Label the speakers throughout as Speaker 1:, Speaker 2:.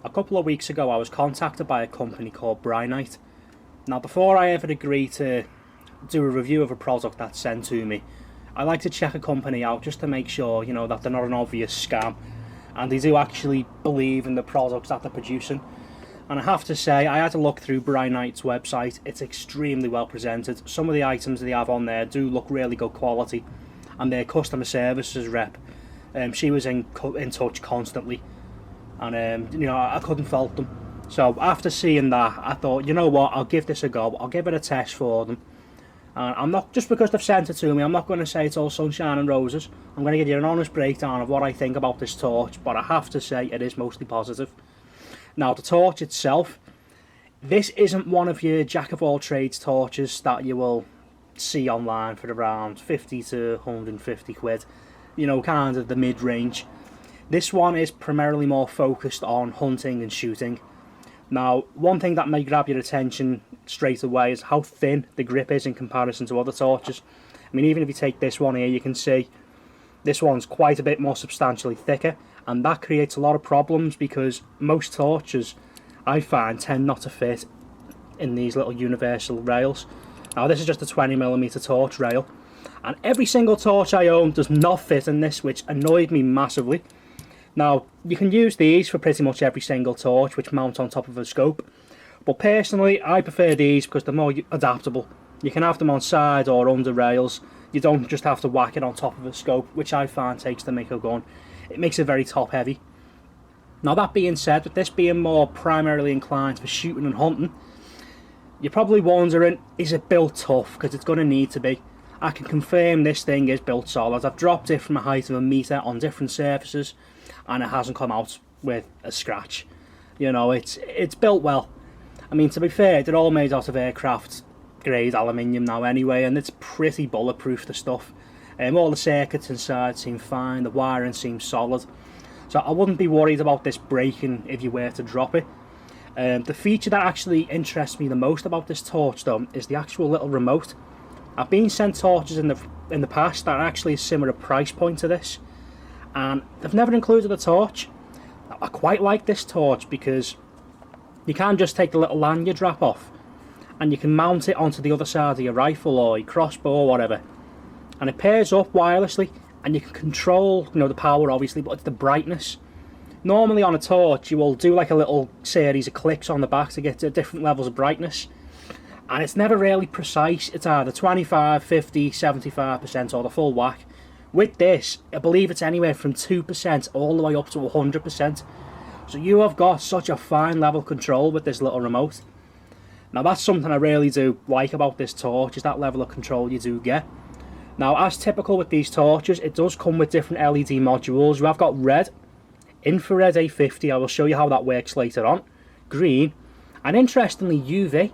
Speaker 1: A couple of weeks ago I was contacted by a company called Brinyte. Now before I ever agree to do a review of a product that's sent to me, I like to check a company out just to make sure, you know, that they're not an obvious scam and they do actually believe in the products that they're producing. And I have to say, I had to look through Brinyte's website. It's extremely well presented. Some of the items they have on there do look really good quality, and their customer services rep, she was in touch constantly, and you know, I couldn't fault them. So after seeing that, I thought, you know what, I'll give this a go. I'll give it a test for them. And I'm not, just because they've sent it to me, I'm not going to say it's all sunshine and roses. I'm going to give you an honest breakdown of what I think about this torch, but I have to say it is mostly positive. Now the torch itself, this isn't one of your jack of all trades torches that you will see online for around 50 to 150 quid, you know, kind of the mid-range. This one is primarily more focused on hunting and shooting. Now, one thing that may grab your attention straight away is how thin the grip is in comparison to other torches. I mean, even if you take this one here, you can see this one's quite a bit more substantially thicker, and that creates a lot of problems because most torches, I find, tend not to fit in these little universal rails. Now, this is just a 20mm torch rail, and every single torch I own does not fit in this, which annoyed me massively. Now, you can use these for pretty much every single torch which mount on top of a scope, but personally I prefer these because they're more adaptable. You can have them on side or under rails. You don't just have to whack it on top of a scope, which I find takes the mick of gun. It makes it very top heavy. Now, that being said, with this being more primarily inclined for shooting and hunting, you're probably wondering, is it built tough? Because it's going to need to be. I can confirm this thing is built solid. I've dropped it from a height of 1 metre on different surfaces, and it hasn't come out with a scratch. You know, it's built well. I mean, to be fair, they're all made out of aircraft grade aluminium now anyway, and it's pretty bulletproof, the stuff. All the circuits inside seem fine, the wiring seems solid, so I wouldn't be worried about this breaking if you were to drop it. The feature that actually interests me the most about this torch though is the actual little remote. I've been sent torches in the past that are actually a similar price point to this, and they've never included a torch. Now, I quite like this torch because you can just take the little lanyard wrap off and you can mount it onto the other side of your rifle or your crossbow or whatever, and it pairs up wirelessly, and you can control, you know, the power obviously, but it's the brightness. Normally on a torch you will do like a little series of clicks on the back to get to different levels of brightness, and it's never really precise. It's either 25, 50, 75% or the full whack. With this, I believe it's anywhere from 2% all the way up to 100%. So you have got such a fine level control with this little remote. Now that's something I really do like about this torch, is that level of control you do get. Now, as typical with these torches, it does come with different LED modules. You have got red, infrared A50, I will show you how that works later on, green, and interestingly UV.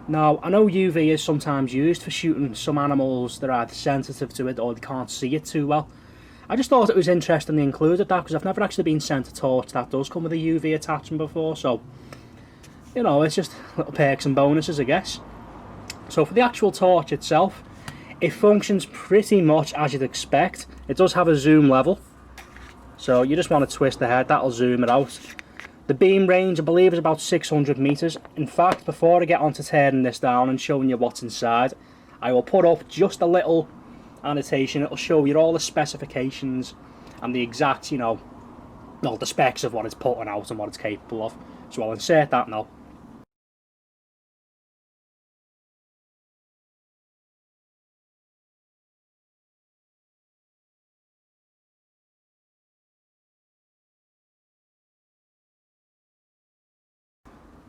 Speaker 1: Now, I know UV is sometimes used for shooting some animals that are either sensitive to it or they can't see it too well. I just thought it was interesting they included that because I've never actually been sent a torch that does come with a UV attachment before, so, you know, it's just little perks and bonuses, I guess. So for the actual torch itself, it functions pretty much as you'd expect. It does have a zoom level, so you just want to twist the head, that'll zoom it out. The beam range, I believe, is about 600 meters. In fact, before I get on to tearing this down and showing you what's inside, I will put up just a little annotation. It'll show you all the specifications and the exact, you know, the specs of what it's putting out and what it's capable of. So I'll insert that now.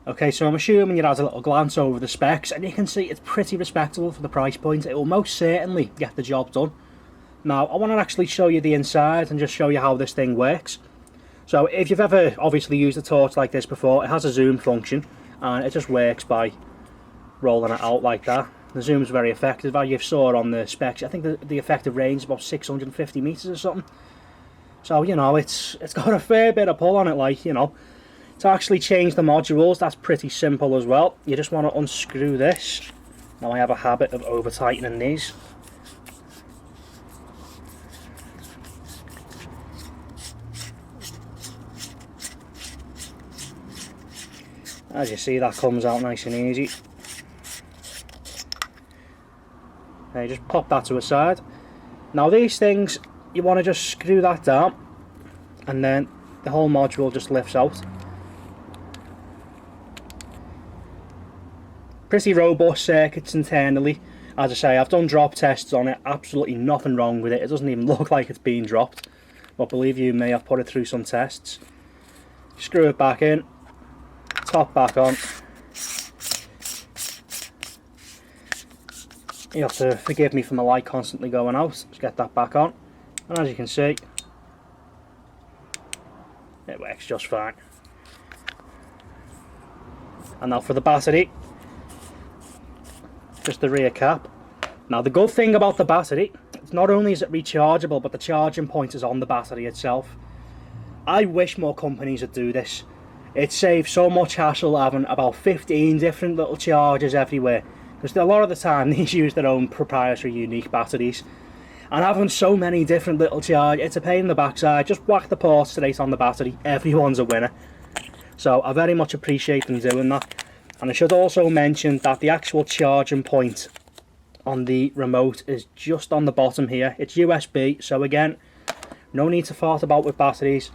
Speaker 1: Okay, so I'm assuming you had a little glance over the specs, and you can see it's pretty respectable for the price point. It will most certainly get the job done. Now, I want to actually show you the inside and just show you how this thing works. So, if you've ever obviously used a torch like this before, it has a zoom function, and it just works by rolling it out like that. The zoom's very effective. As you saw on the specs, I think the effective range is about 650 meters or something. So, you know, it's got a fair bit of pull on it, like, you know. To actually change the modules, that's pretty simple as well. You just want to unscrew this. Now I have a habit of over tightening these. As you see, that comes out nice and easy. Okay, just pop that to a side. Now these things, you want to just screw that down, and then the whole module just lifts out. Pretty robust circuits internally. As I say, I've done drop tests on it, absolutely nothing wrong with it. It doesn't even look like it's been dropped. But believe you me, I've put it through some tests. Screw it back in, top back on. You have to forgive me for my light constantly going out. Let's get that back on. And as you can see, it works just fine. And now for the battery, just the rear cap. Now the good thing about the battery, it's not only is it rechargeable, but the charging point is on the battery itself. I wish more companies would do this. It saves so much hassle having about 15 different little chargers everywhere. Because a lot of the time these use their own proprietary unique batteries. And having so many different little chargers, it's a pain in the backside. Just whack the port straight on the battery, everyone's a winner. So I very much appreciate them doing that. And I should also mention that the actual charging point on the remote is just on the bottom here. It's USB, so again, no need to fart about with batteries.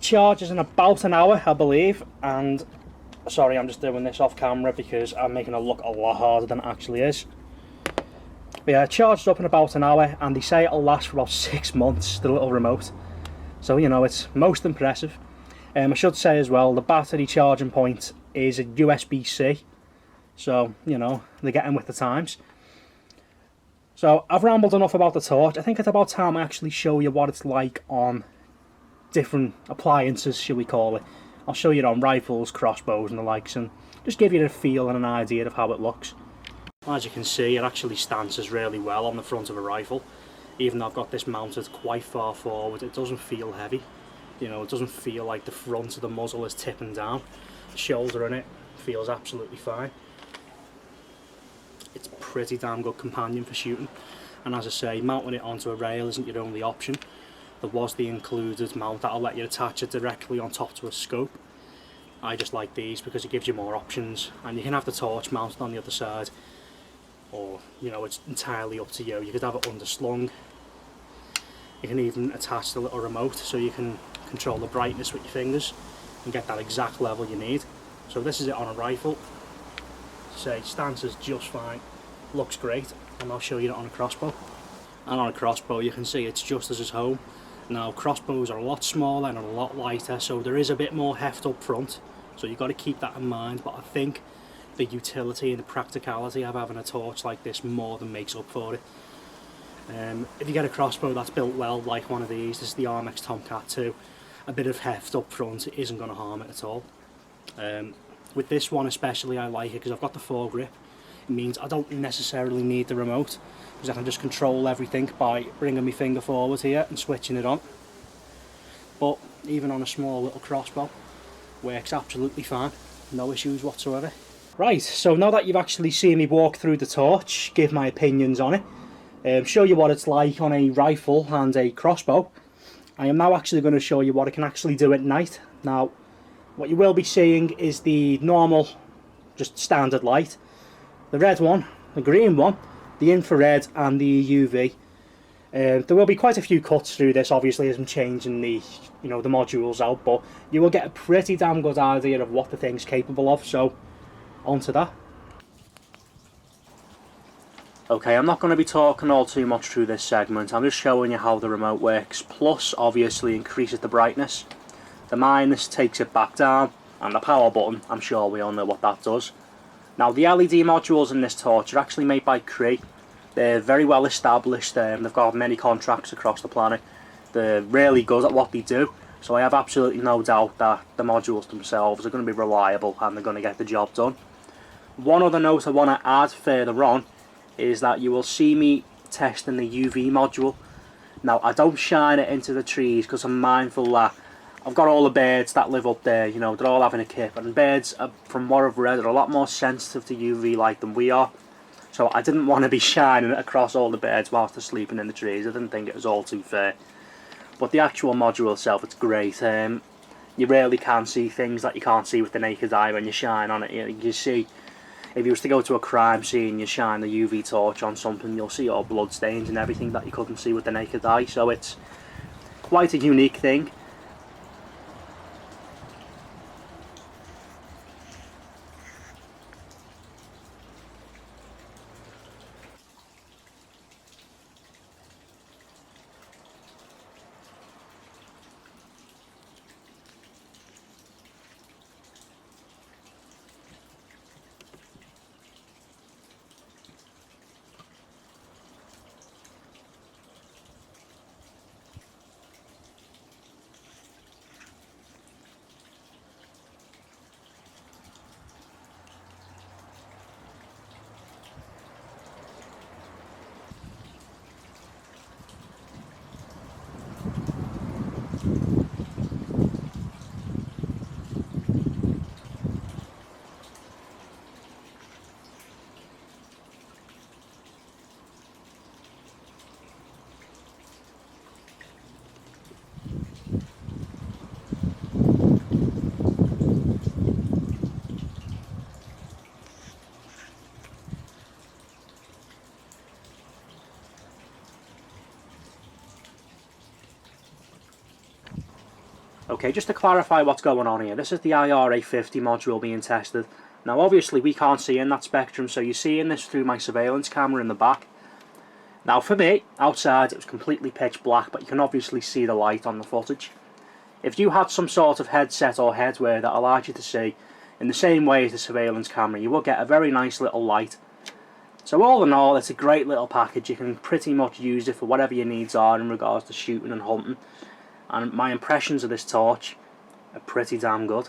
Speaker 1: Charges in about an hour, I believe, and sorry, I'm just doing this off camera because I'm making it look a lot harder than it actually is. But yeah, charged up in about an hour, and they say it'll last for about 6 months, the little remote. So, you know, it's most impressive. I should say as well, the battery charging point is a USB-C. So, you know, they're getting with the times. So, I've rambled enough about the torch. I think it's about time I actually show you what it's like on different appliances, shall we call it. I'll show you it on rifles, crossbows and the likes, and just give you a feel and an idea of how it looks. As you can see, it actually stances really well on the front of a rifle. Even though I've got this mounted quite far forward, it doesn't feel heavy. You know, it doesn't feel like the front of the muzzle is tipping down. The shoulder in it feels absolutely fine. It's a pretty damn good companion for shooting. And as I say, mounting it onto a rail isn't your only option. There was the included mount that'll let you attach it directly on top to a scope. I just like these because it gives you more options, and you can have the torch mounted on the other side, or, you know, it's entirely up to you. You could have it underslung. You can even attach the little remote so you can control the brightness with your fingers and get that exact level you need. So this is it on a rifle. Say, stances just fine, looks great, and I'll show you it on a crossbow. And on a crossbow you can see it's just as it's home. Now crossbows are a lot smaller and a lot lighter, so there is a bit more heft up front, so you've got to keep that in mind, but I think the utility and the practicality of having a torch like this more than makes up for it. If you get a crossbow that's built well, like one of these, this is the Artemis Tomcat 2, a bit of heft up front isn't going to harm it at all. With this one especially, I like it because I've got the foregrip. It means I don't necessarily need the remote, because I can just control everything by bringing my finger forward here and switching it on. But even on a small little crossbow, works absolutely fine, no issues whatsoever. Right, so now that you've actually seen me walk through the torch, give my opinions on it, show you what it's like on a rifle and a crossbow, I am now actually going to show you what it can actually do at night. Now, what you will be seeing is the normal, just standard light, the red one, the green one, the infrared and the UV. There will be quite a few cuts through this, obviously, as I'm changing the, you know, the modules out, but you will get a pretty damn good idea of what the thing's capable of, so onto that. Okay, I'm not going to be talking all too much through this segment. I'm just showing you how the remote works. Plus, obviously, increases the brightness. The minus takes it back down, and the power button, I'm sure we all know what that does. Now, the LED modules in this torch are actually made by Cree. They're very well established, they've got many contracts across the planet. They're really good at what they do, so I have absolutely no doubt that the modules themselves are going to be reliable and they're going to get the job done. One other note I want to add further on is that you will see me testing the UV module. Now, I don't shine it into the trees because I'm mindful that I've got all the birds that live up there, you know, they're all having a kip, and birds, from what I've read, are a lot more sensitive to UV light than we are. So I didn't want to be shining it across all the birds whilst they're sleeping in the trees. I didn't think it was all too fair. But the actual module itself, it's great. you really can see things that you can't see with the naked eye when you shine on it. You see, if you was to go to a crime scene, you shine the UV torch on something, you'll see all blood stains and everything that you couldn't see with the naked eye. So it's quite a unique thing. Okay, just to clarify what's going on here, this is the IRA50 module being tested. Now obviously we can't see in that spectrum, so you're seeing this through my surveillance camera in the back. Now for me, outside it was completely pitch black, but you can obviously see the light on the footage. If you had some sort of headset or headwear that allowed you to see in the same way as the surveillance camera, you will get a very nice little light. So all in all, it's a great little package. You can pretty much use it for whatever your needs are in regards to shooting and hunting. And my impressions of this torch are pretty damn good.